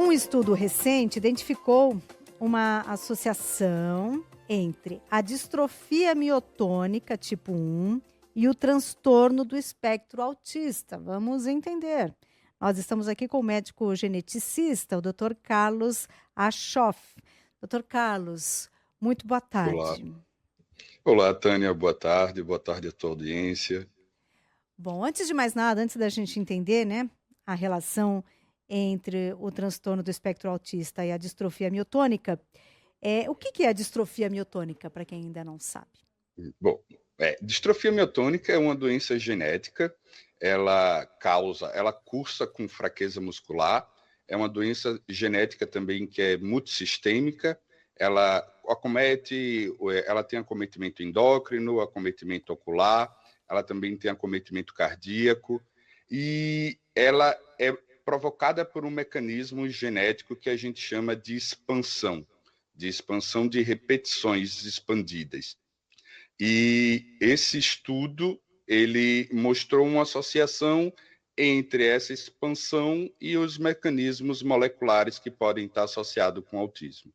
Um estudo recente identificou uma associação entre a distrofia miotônica tipo 1 e o transtorno do espectro autista. Vamos entender. Nós estamos aqui com o médico geneticista, o Dr. Carlos Aschoff. Dr. Carlos, muito boa Olá. tarde. Olá, Tânia, boa tarde a tua audiência. Bom, antes de mais nada, antes da gente entender, né, a relação entre o transtorno do espectro autista e a distrofia miotônica, o que é a distrofia miotônica, para quem ainda não sabe? Bom, distrofia miotônica é uma doença genética, ela cursa com fraqueza muscular, é uma doença genética também que é multissistêmica, ela tem acometimento endócrino, acometimento ocular, ela também tem acometimento cardíaco, e ela é provocada por um mecanismo genético que a gente chama de expansão de repetições expandidas. E esse estudo, ele mostrou uma associação entre essa expansão e os mecanismos moleculares que podem estar associados com autismo.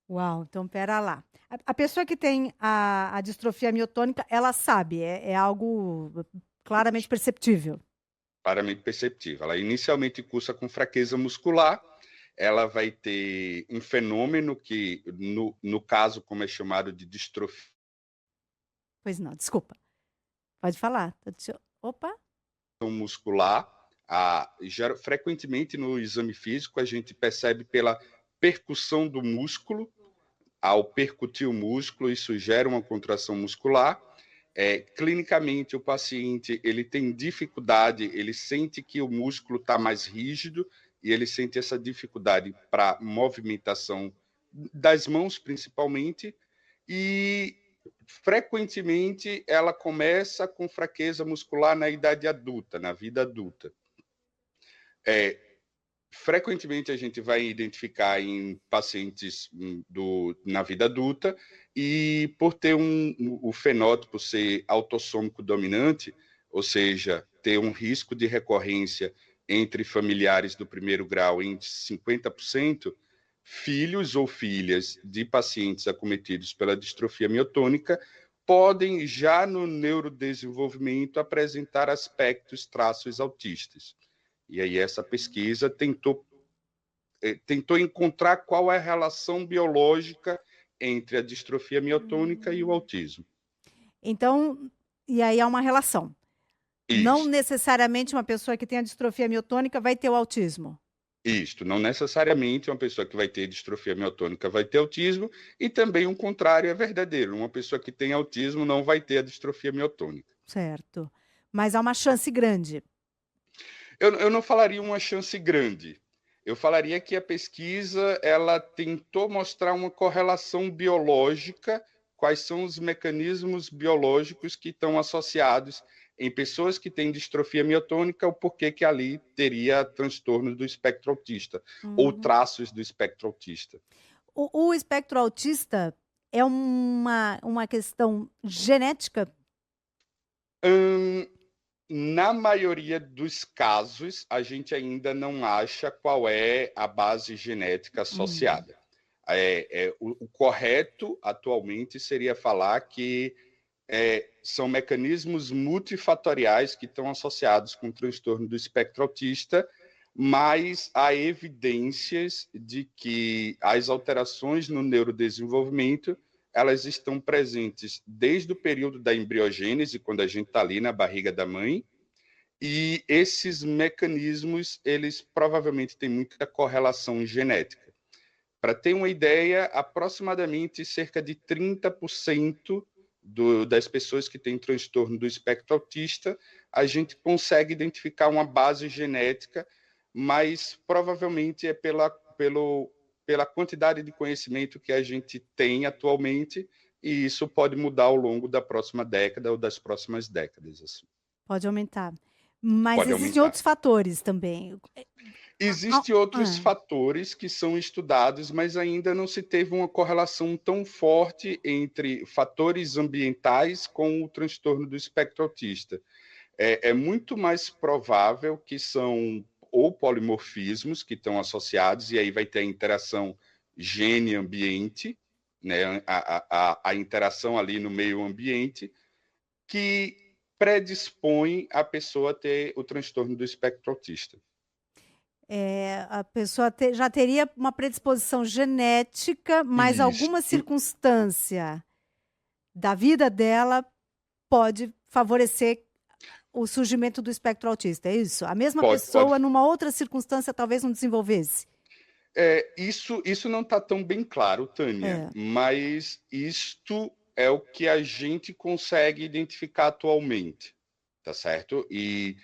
Uau, então pera lá. A pessoa que tem a distrofia miotônica, ela sabe, é algo claramente perceptível. Claramente perceptível. Ela inicialmente cursa com fraqueza muscular, ela vai ter um fenômeno que, no caso, como é chamado de distrofia Pois não, desculpa. Pode falar. Opa. muscular, frequentemente no exame físico a gente percebe pela percussão do músculo. Ao percutir o músculo, isso gera uma contração muscular. Clinicamente, o paciente ele tem dificuldade, ele sente que o músculo está mais rígido e ele sente essa dificuldade para movimentação das mãos, principalmente, e frequentemente ela começa com fraqueza muscular na idade adulta, na vida adulta. Frequentemente a gente vai identificar em pacientes na vida adulta, e por ter o fenótipo ser autossômico dominante, ou seja, ter um risco de recorrência entre familiares do primeiro grau em 50%, filhos ou filhas de pacientes acometidos pela distrofia miotônica podem, já no neurodesenvolvimento, apresentar aspectos, traços autistas. E aí essa pesquisa tentou encontrar qual é a relação biológica entre a distrofia miotônica e o autismo. Então, e aí há uma relação. Não Isto, necessariamente uma pessoa que tem a distrofia miotônica vai ter o autismo. isto. Não necessariamente uma pessoa que vai ter distrofia miotônica vai ter autismo, e também o contrário é verdadeiro. Uma pessoa que tem autismo não vai ter a distrofia miotônica. Certo. Mas há uma chance grande. Eu não falaria uma chance grande. Eu falaria que a pesquisa ela tentou mostrar uma correlação biológica, quais são os mecanismos biológicos que estão associados em pessoas que têm distrofia miotônica, o porquê que ali teria transtornos do espectro autista, ou Uhum. traços do espectro autista. O espectro autista é uma questão genética? Na maioria dos casos, a gente ainda não acha qual é a base genética Hum. associada. O correto atualmente seria falar que são mecanismos multifatoriais que estão associados com o transtorno do espectro autista, mas há evidências de que as alterações no neurodesenvolvimento elas estão presentes desde o período da embriogênese, quando a gente está ali na barriga da mãe, e esses mecanismos eles provavelmente têm muita correlação genética. Para ter uma ideia, aproximadamente cerca de 30% das pessoas que têm transtorno do espectro autista, a gente consegue identificar uma base genética, mas provavelmente é pela quantidade de conhecimento que a gente tem atualmente, e isso pode mudar ao longo da próxima década ou das próximas décadas. Assim. Pode aumentar. Mas Pode existem aumentar. outros fatores também. Existem outros Ah, fatores que são estudados, mas ainda não se teve uma correlação tão forte entre fatores ambientais com o transtorno do espectro autista. É muito mais provável que são ou polimorfismos que estão associados, e aí vai ter a interação gene-ambiente, né, a interação ali no meio ambiente, que predispõe a pessoa a ter o transtorno do espectro autista. A pessoa já teria uma predisposição genética, mas alguma Isso, circunstância da vida dela pode favorecer o surgimento do espectro autista, é isso? A mesma pessoa, pode. numa outra circunstância, talvez não desenvolvesse? Isso não está tão bem claro, Tânia, É. mas isto é o que a gente consegue identificar atualmente, tá certo? E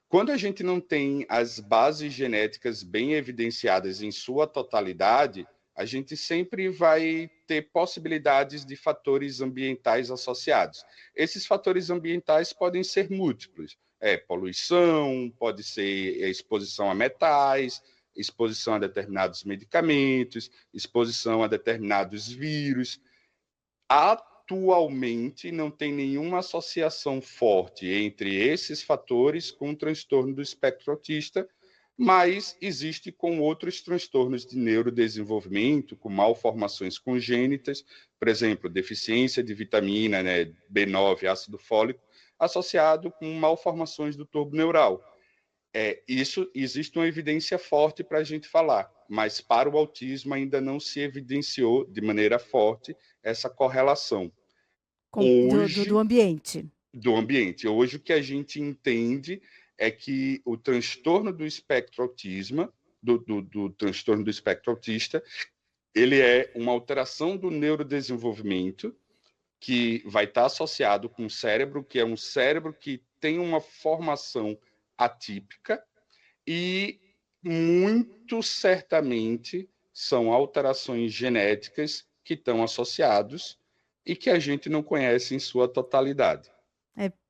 quando a gente não tem as bases genéticas bem evidenciadas em sua totalidade, a gente sempre vai ter possibilidades de fatores ambientais associados. Esses fatores ambientais podem ser múltiplos. Poluição, pode ser exposição a metais, exposição a determinados medicamentos, exposição a determinados vírus. Atualmente, não tem nenhuma associação forte entre esses fatores com o transtorno do espectro autista, mas existe com outros transtornos de neurodesenvolvimento, com malformações congênitas, por exemplo, deficiência de vitamina, né, B9, ácido fólico, associado com malformações do torbo neural. Isso existe uma evidência forte para a gente falar, mas para o autismo ainda não se evidenciou de maneira forte essa correlação. Do Hoje, ambiente. do ambiente. Hoje, o que a gente entende é que o transtorno do espectro autismo, do transtorno do espectro autista, ele é uma alteração do neurodesenvolvimento que vai estar associado com o cérebro, que é um cérebro que tem uma formação atípica e muito certamente são alterações genéticas que estão associados e que a gente não conhece em sua totalidade.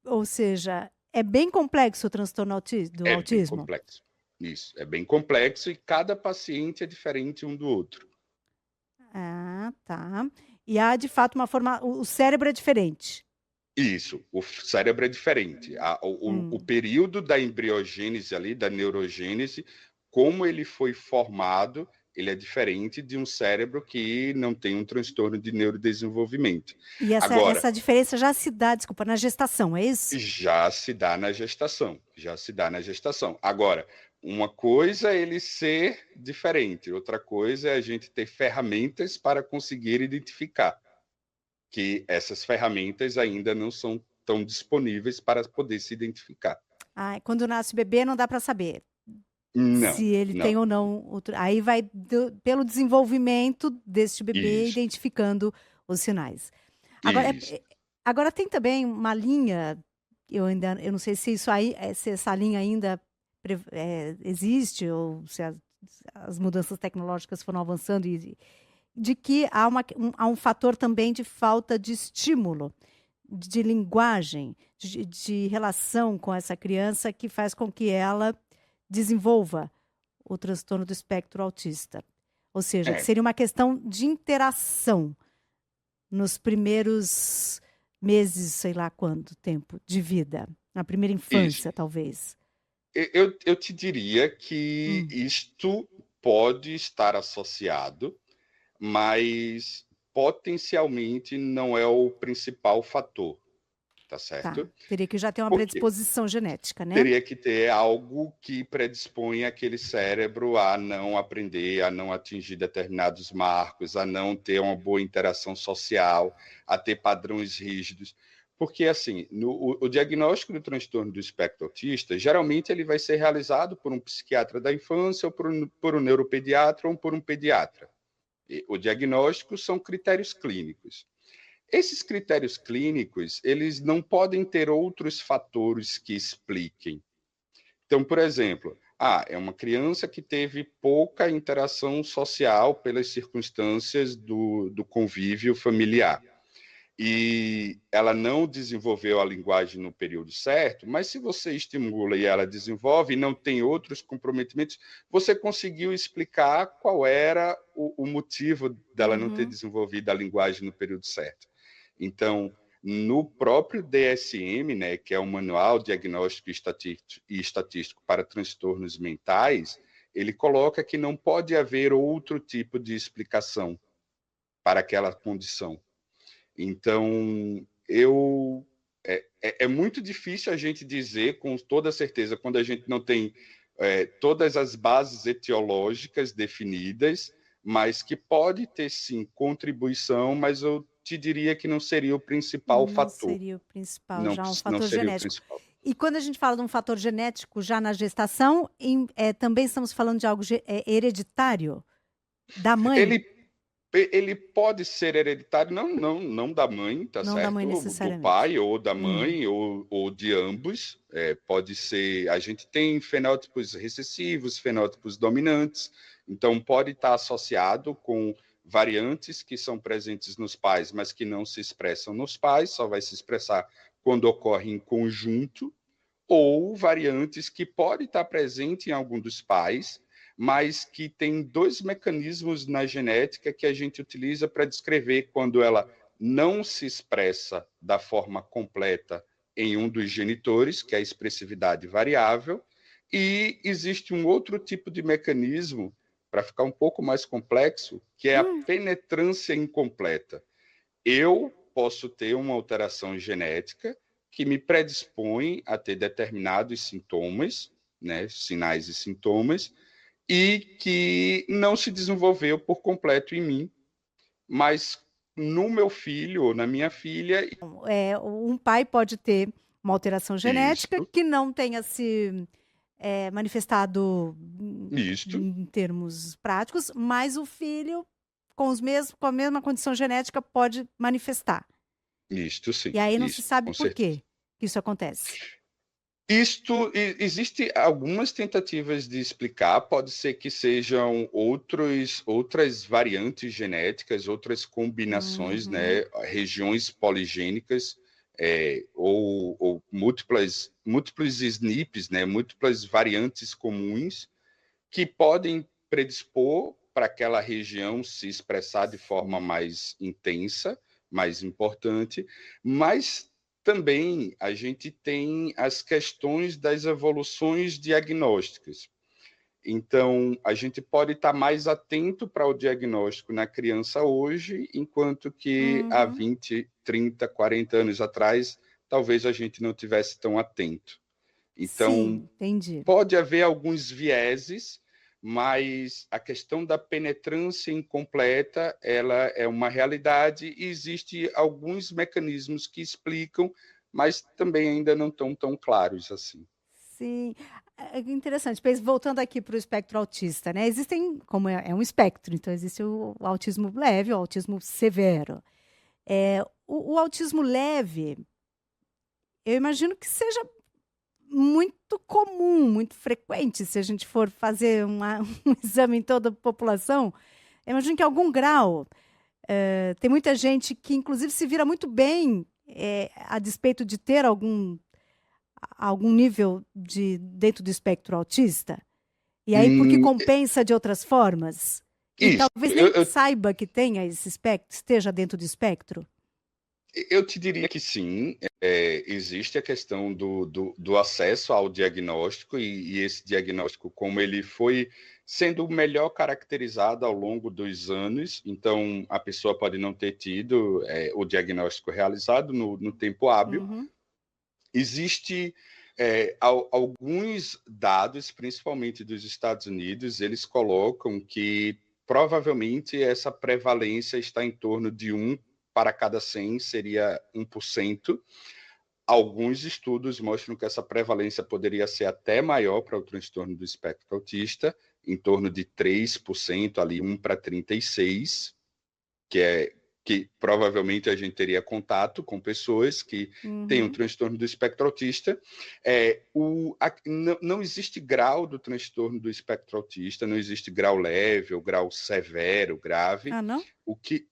Ou seja, é bem complexo o transtorno do É bem autismo? complexo. Isso, é bem complexo e cada paciente é diferente um do outro. Ah, tá. E há, de fato, uma forma. O cérebro é diferente. Isso, o cérebro é diferente. O Hum. período da embriogênese ali, da neurogênese, como ele foi formado, ele é diferente de um cérebro que não tem um transtorno de neurodesenvolvimento. E Agora, essa diferença já se dá, desculpa, na gestação, é isso? já se dá na gestação, já se dá na gestação. Agora, uma coisa é ele ser diferente, outra coisa é a gente ter ferramentas para conseguir identificar, que essas ferramentas ainda não são tão disponíveis para poder se identificar. Ah, quando nasce o bebê não dá para saber Não, se ele tem não. ou não outro. Aí vai pelo desenvolvimento deste bebê Isso, identificando os sinais. Agora, isso. agora tem também uma linha, eu não sei se isso aí, se essa linha ainda existe ou se as mudanças tecnológicas foram avançando e de que há um fator também de falta de estímulo, de linguagem, de relação com essa criança que faz com que ela desenvolva o transtorno do espectro autista. Ou seja, que É, seria uma questão de interação nos primeiros meses, sei lá quanto tempo de vida, na primeira isso. infância, talvez. Eu te diria que Hum, isto pode estar associado, mas potencialmente não é o principal fator, tá tá. certo? Teria que já ter uma Por quê? predisposição genética, né? Teria que ter algo que predispõe aquele cérebro a não aprender, a não atingir determinados marcos, a não ter uma boa interação social, a ter padrões rígidos. Porque, assim, o diagnóstico do transtorno do espectro autista, geralmente ele vai ser realizado por um psiquiatra da infância, ou por um neuropediatra, ou por um pediatra. O diagnóstico são critérios clínicos. Esses critérios clínicos, eles não podem ter outros fatores que expliquem. Então, por exemplo, é uma criança que teve pouca interação social pelas circunstâncias do convívio familiar. E ela não desenvolveu a linguagem no período certo, mas se você estimula e ela desenvolve e não tem outros comprometimentos, você conseguiu explicar qual era o motivo dela não ter Uhum. desenvolvido a linguagem no período certo. Então, No próprio DSM, né, que é o Manual Diagnóstico e Estatístico para Transtornos Mentais, ele coloca que não pode haver outro tipo de explicação para aquela condição. Então, é muito difícil a gente dizer com toda certeza, quando a gente não tem todas as bases etiológicas definidas, mas que pode ter, sim, contribuição, mas eu te diria que não seria o principal Não fator. seria o principal, Não, já um não fator seria o genético. principal. E quando a gente fala de um fator genético já na gestação, também estamos falando de algo hereditário da mãe, Ele pode ser hereditário, não da mãe, tá não da mãe certo? Do necessariamente. pai ou da mãe, ou de ambos. Pode ser. A gente tem fenótipos recessivos, fenótipos dominantes, então pode estar associado com variantes que são presentes nos pais, mas que não se expressam nos pais, só vai se expressar quando ocorre em conjunto, ou variantes que podem estar presentes em algum dos pais, mas que tem dois mecanismos na genética que a gente utiliza para descrever quando ela não se expressa da forma completa em um dos genitores, que é a expressividade variável, e existe um outro tipo de mecanismo, para ficar um pouco mais complexo, que é a penetrância incompleta. Eu posso ter uma alteração genética que me predispõe a ter determinados sintomas, né, sinais e sintomas, e que não se desenvolveu por completo em mim, mas no meu filho ou na minha filha. Um pai pode ter uma alteração genética Isto, que não tenha se manifestado isto, em termos práticos, mas o filho com a mesma condição genética pode manifestar. isto sim, E aí não se isto, sabe com por certeza. quê que isso acontece. Existe algumas tentativas de explicar, pode ser que sejam outras variantes genéticas, outras combinações, né, regiões poligênicas, ou múltiplas SNPs, né, múltiplas variantes comuns, que podem predispor para aquela região se expressar de forma mais intensa, mais importante, mas também a gente tem as questões das evoluções diagnósticas. Então, a gente pode estar mais atento para o diagnóstico na criança hoje, enquanto que há 20, 30, 40 anos atrás, talvez a gente não tivesse tão atento. Então, Sim, entendi. pode haver alguns vieses, mas a questão da penetrância incompleta, ela é uma realidade e existe alguns mecanismos que explicam, mas também ainda não estão tão claros assim. Sim, é interessante. Voltando aqui para o espectro autista, né? Existem, como é um espectro, então existe o autismo leve, o autismo severo. O autismo leve, eu imagino que seja muito comum, muito frequente, se a gente for fazer um exame em toda a população. Eu imagino que em algum grau. Tem muita gente que, inclusive, se vira muito bem a despeito de ter algum nível dentro do espectro autista. E aí, porque Hum, compensa de outras formas. E isso, talvez nem saiba que tenha esse espectro, esteja dentro do espectro. eu te diria que sim, existe a questão do acesso ao diagnóstico e esse diagnóstico, como ele foi sendo melhor caracterizado ao longo dos anos, então a pessoa pode não ter tido o diagnóstico realizado no tempo hábil. Existe alguns dados, principalmente dos Estados Unidos, eles colocam que provavelmente essa prevalência está em torno de 1 para cada 100, seria 1%. Alguns estudos mostram que essa prevalência poderia ser até maior para o transtorno do espectro autista, em torno de 3%, ali 1 para 36, que provavelmente a gente teria contato com pessoas que têm um transtorno do espectro autista. Não existe grau do transtorno do espectro autista, não existe grau leve ou grau severo, grave. Ah, não? O que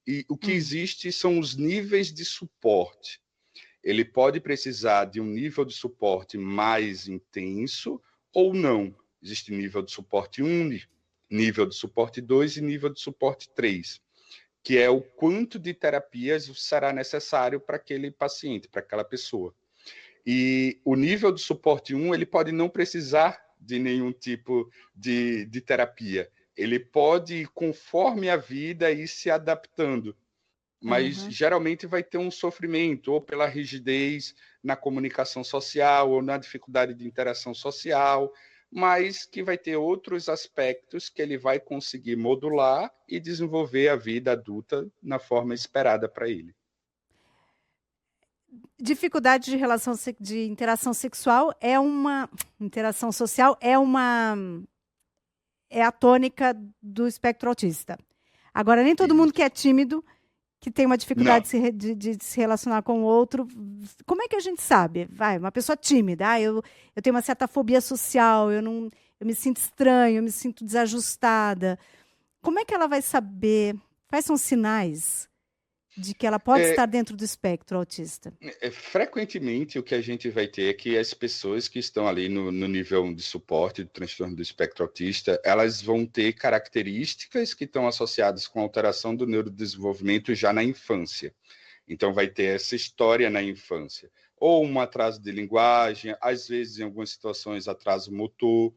existe são os níveis de suporte. Ele pode precisar de um nível de suporte mais intenso ou não. Existe nível de suporte 1, nível de suporte 2 e nível de suporte 3, que é o quanto de terapias será necessário para aquele paciente, para aquela pessoa. E o nível do suporte 1, ele pode não precisar de nenhum tipo de terapia. Ele pode, conforme a vida, ir se adaptando. Mas geralmente vai ter um sofrimento, ou pela rigidez na comunicação social, ou na dificuldade de interação social, mas que vai ter outros aspectos que ele vai conseguir modular e desenvolver a vida adulta na forma esperada para ele. Dificuldade de relação de interação sexual é uma interação social é a tônica do espectro autista. Agora, nem todo mundo que é tímido, que tem uma dificuldade de se relacionar com o outro, como é que a gente sabe? Uma pessoa tímida, eu tenho uma certa fobia social, eu me sinto estranho, eu me sinto desajustada. Como é que ela vai saber? Quais são os sinais de que ela pode estar dentro do espectro autista? Frequentemente, o que a gente vai ter é que as pessoas que estão ali no nível de suporte do transtorno do espectro autista, elas vão ter características que estão associadas com alteração do neurodesenvolvimento já na infância. Então, vai ter essa história na infância. Ou um atraso de linguagem, às vezes, em algumas situações, atraso motor,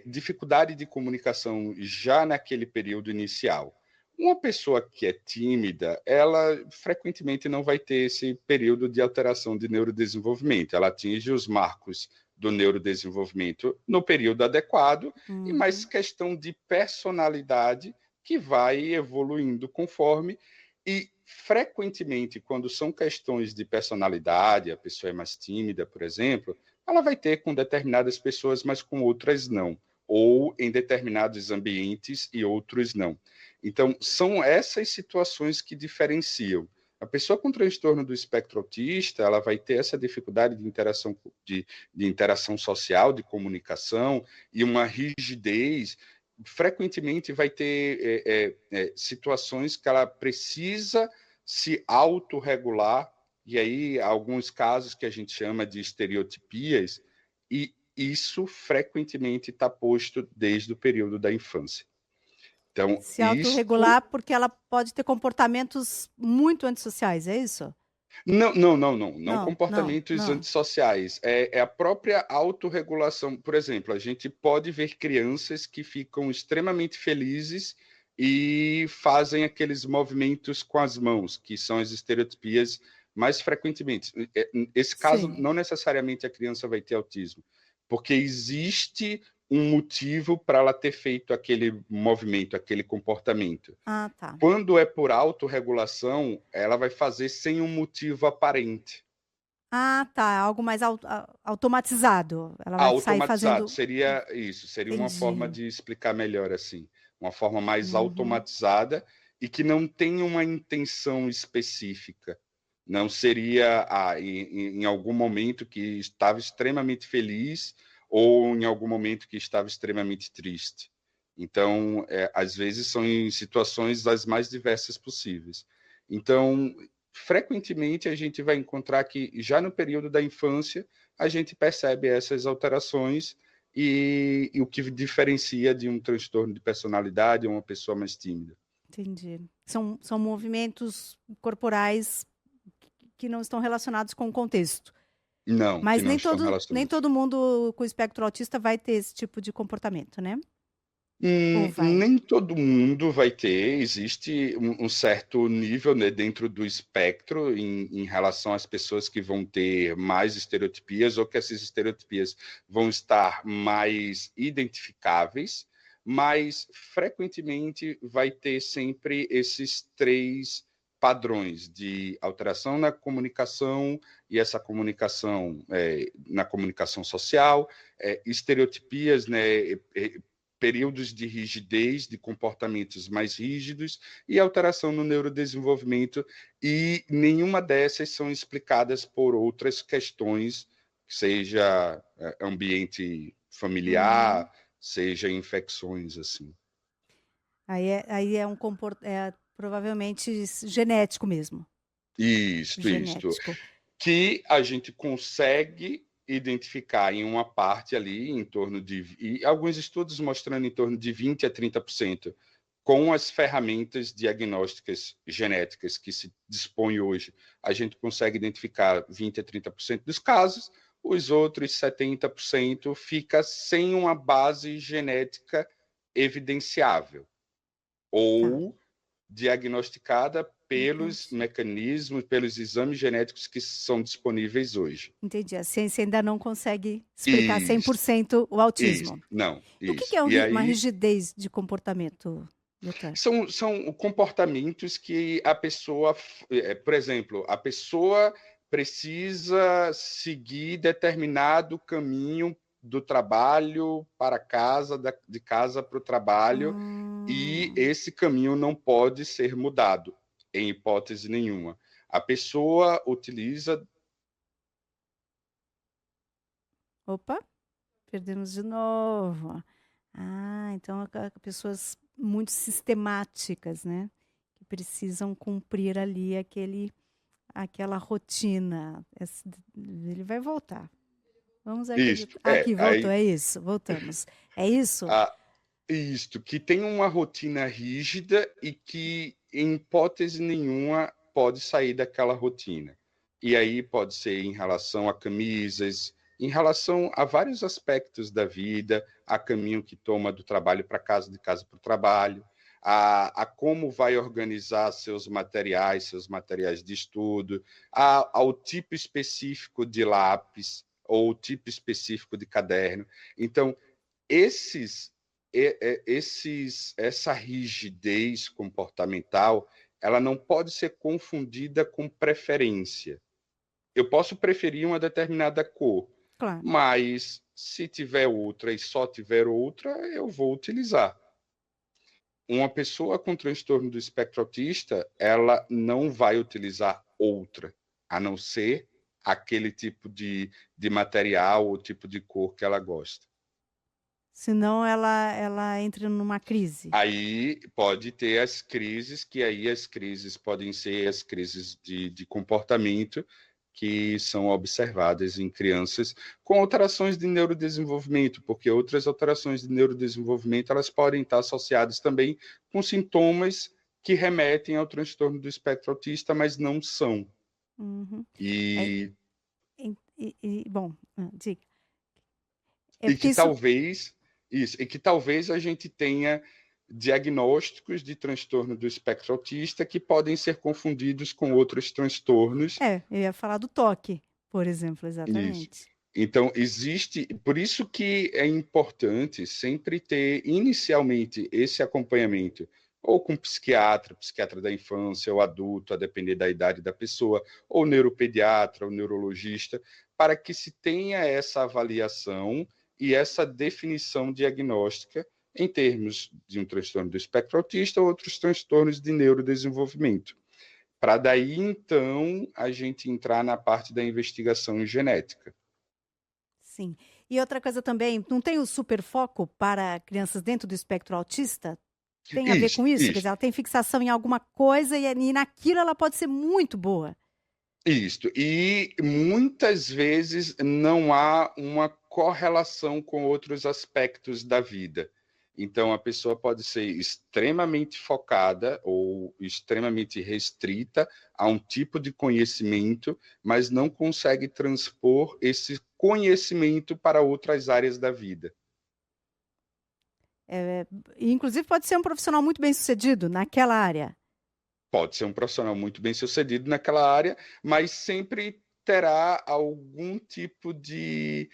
dificuldade de comunicação já naquele período inicial. Uma pessoa que é tímida, ela frequentemente não vai ter esse período de alteração de neurodesenvolvimento. Ela atinge os marcos do neurodesenvolvimento no período adequado, e mais questão de personalidade que vai evoluindo conforme. E frequentemente, quando são questões de personalidade, a pessoa é mais tímida, por exemplo, ela vai ter com determinadas pessoas, mas com outras não. Ou em determinados ambientes e outros não. Então, são essas situações que diferenciam. A pessoa com transtorno do espectro autista, ela vai ter essa dificuldade de interação social, de comunicação, e uma rigidez. Frequentemente vai ter situações que ela precisa se autorregular, e aí alguns casos que a gente chama de estereotipias, e isso frequentemente está posto desde o período da infância. Então, se autorregular porque ela pode ter comportamentos muito antissociais, é isso? Não comportamentos antissociais. É a própria autorregulação. Por exemplo, a gente pode ver crianças que ficam extremamente felizes e fazem aqueles movimentos com as mãos, que são as estereotipias mais frequentemente. Esse caso, não necessariamente a criança vai ter autismo, porque existe um motivo para ela ter feito aquele movimento, aquele comportamento. Ah, tá. Quando é por autorregulação, ela vai fazer sem um motivo aparente. Ah, tá. Algo mais automatizado. Ela vai sair fazendo. Seria isso, seria uma forma de explicar melhor assim. Uma forma mais automatizada e que não tem uma intenção específica. Não seria em algum momento que estava extremamente feliz ou em algum momento que estava extremamente triste. Então, às vezes são em situações das mais diversas possíveis. Então, frequentemente a gente vai encontrar que já no período da infância a gente percebe essas alterações e o que diferencia de um transtorno de personalidade ou uma pessoa mais tímida. Entendi. São movimentos corporais que não estão relacionados com o contexto. Não, mas que não nem todo mundo com espectro autista vai ter esse tipo de comportamento, né? Nem todo mundo vai ter. Existe um certo nível, né, dentro do espectro em relação às pessoas que vão ter mais estereotipias ou que essas estereotipias vão estar mais identificáveis, mas frequentemente vai ter sempre esses 3 padrões de alteração na comunicação, e essa comunicação na comunicação social, estereotipias, né, períodos de rigidez, de comportamentos mais rígidos e alteração no neurodesenvolvimento, e nenhuma dessas são explicadas por outras questões, seja ambiente familiar, seja infecções, assim. Aí é provavelmente genético mesmo. Isso. Que a gente consegue identificar em uma parte ali, em torno de... E alguns estudos mostrando em torno de 20% a 30% com as ferramentas diagnósticas genéticas que se dispõe hoje, a gente consegue identificar 20 a 30% dos casos, os outros 70% fica sem uma base genética evidenciável ou diagnosticada pelos mecanismos, pelos exames genéticos que são disponíveis hoje. Entendi. A ciência ainda não consegue explicar 100% o autismo. Não, E o isso. que é E aí, uma rigidez de comportamento, doutor? são comportamentos que a pessoa, por exemplo, a pessoa precisa seguir determinado caminho do trabalho para casa, de casa para o trabalho, e esse caminho não pode ser mudado, em hipótese nenhuma. A pessoa utiliza... Opa, perdemos de novo. Então pessoas muito sistemáticas, né? Que precisam cumprir ali aquela rotina. Ele vai voltar. Vamos Isso, acreditar. Aqui, voltou, aí, é isso, voltamos. É isso? Isto, que tem uma rotina rígida e que, em hipótese nenhuma, pode sair daquela rotina. E aí pode ser em relação a camisas, em relação a vários aspectos da vida, a caminho que toma do trabalho para casa, de casa para o trabalho, a como vai organizar seus materiais de estudo, ao tipo específico de lápis ou tipo específico de caderno. Então, essa rigidez comportamental, ela não pode ser confundida com preferência. Eu posso preferir uma determinada cor, Claro. mas se tiver outra e só tiver outra, eu vou utilizar. Uma pessoa com transtorno do espectro autista, ela não vai utilizar outra, a não ser aquele tipo de material ou tipo de cor que ela gosta. Senão ela entra numa crise. Aí pode ter as crises, que aí as crises podem ser as crises de comportamento que são observadas em crianças com alterações de neurodesenvolvimento, porque outras alterações de neurodesenvolvimento elas podem estar associadas também com sintomas que remetem ao transtorno do espectro autista, mas não são. Uhum. E Bom, diga. e que talvez a gente tenha diagnósticos de transtorno do espectro autista que podem ser confundidos com outros transtornos. Eu ia falar do toque, por exemplo, Isso. exatamente. Então, por isso que é importante sempre ter inicialmente esse acompanhamento, ou com psiquiatra da infância ou adulto, a depender da idade da pessoa, ou neuropediatra, ou neurologista, para que se tenha essa avaliação e essa definição diagnóstica em termos de um transtorno do espectro autista ou outros transtornos de neurodesenvolvimento. Para daí, então, a gente entrar na parte da investigação genética. Sim. E outra coisa também, não tem o superfoco para crianças dentro do espectro autista? Tem a ver com isso? Quer dizer, ela tem fixação em alguma coisa e naquilo ela pode ser muito boa. Isso. E muitas vezes não há uma correlação com outros aspectos da vida. Então, a pessoa pode ser extremamente focada ou extremamente restrita a um tipo de conhecimento, mas não consegue transpor esse conhecimento para outras áreas da vida. Inclusive, pode ser um profissional muito bem-sucedido naquela área. Pode ser um profissional muito bem-sucedido naquela área, mas sempre terá algum tipo de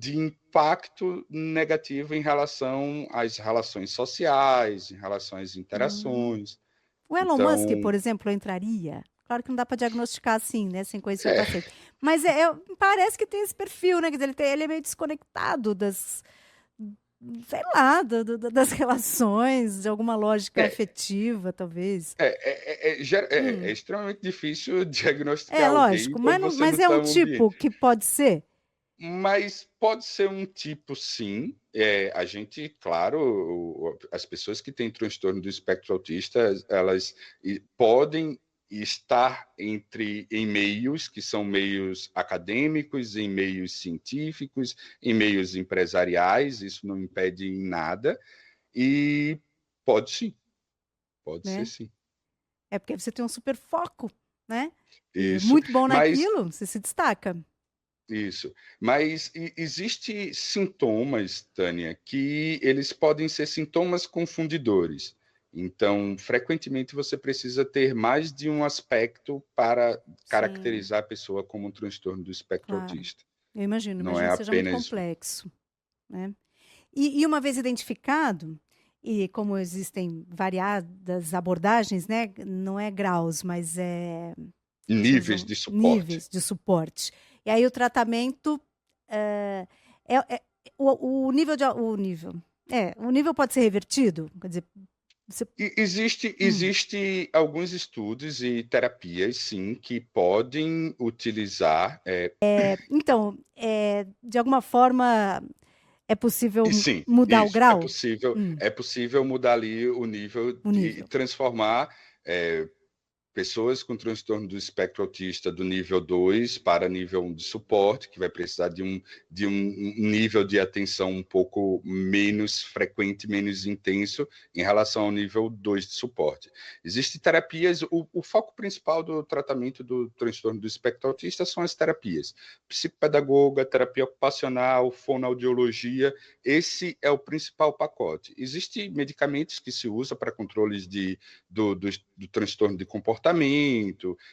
impacto negativo em relação às relações sociais, em relação às interações. O Elon Musk, Então, por exemplo, entraria? Claro que não dá para diagnosticar assim, né, sem conhecer o paciente. Mas parece que tem esse perfil, né? Quer dizer, ele é meio desconectado sei lá, das relações, de alguma lógica afetiva, talvez. É extremamente difícil diagnosticar alguém Lógico, quando você não mas é está um no tipo ambiente. que pode ser? Mas pode ser um tipo, sim. A gente, claro, as pessoas que têm transtorno do espectro autista, elas podem estar em meios que são meios acadêmicos, em meios científicos, em meios empresariais, isso não impede em nada, e pode sim. Pode ser né? sim. É porque você tem um super foco, né? E Isso. muito bom Mas naquilo, você se destaca. Isso. Mas existe sintomas, Tânia, que eles podem ser sintomas confundidores. Então, frequentemente você precisa ter mais de um aspecto para Sim, caracterizar a pessoa como um transtorno do espectro claro. autista. Eu imagino, Não é imagino que seja muito apenas um. complexo, né? E uma vez identificado, e como existem variadas abordagens, né? Não é graus, mas vocês Níveis vão de suporte. níveis de suporte. E aí o tratamento é, é- é- o nível pode ser revertido, quer dizer, você, hum, Existe alguns estudos e terapias, sim, que podem utilizar. então, de alguma forma é possível E sim, mudar o isso. grau? É possível mudar ali o nível O e nível. transformar pessoas com transtorno do espectro autista do nível 2 para nível 1 de suporte, que vai precisar de um nível de atenção um pouco menos frequente, menos intenso em relação ao nível 2 de suporte. Existem terapias, o foco principal do tratamento do transtorno do espectro autista são as terapias. Psicopedagoga, terapia ocupacional, fonoaudiologia, esse é o principal pacote. Existem medicamentos que se usam para controles do transtorno de comportamento,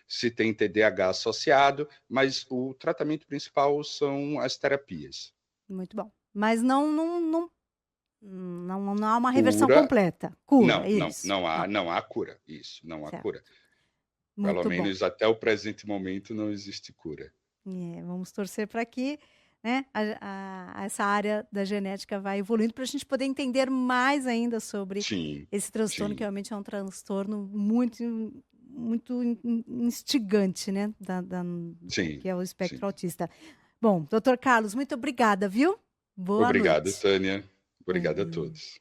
se tem TDAH associado, mas o tratamento principal são as terapias. Muito bom. Mas não há uma reversão Cura, completa. Cura, não, é não, isso. Não, não há cura. Isso, não há certo. cura. Pelo Muito bom. menos até o presente momento não existe cura. Vamos torcer para que, né, essa área da genética vai evoluindo para a gente poder entender mais ainda sobre Sim, esse transtorno, que sim, realmente é um transtorno muito instigante, né, sim, que é o sim. espectro autista. Bom, doutor Carlos, muito obrigada, viu? Boa Obrigado, noite. Tânia. Obrigado a É, todos.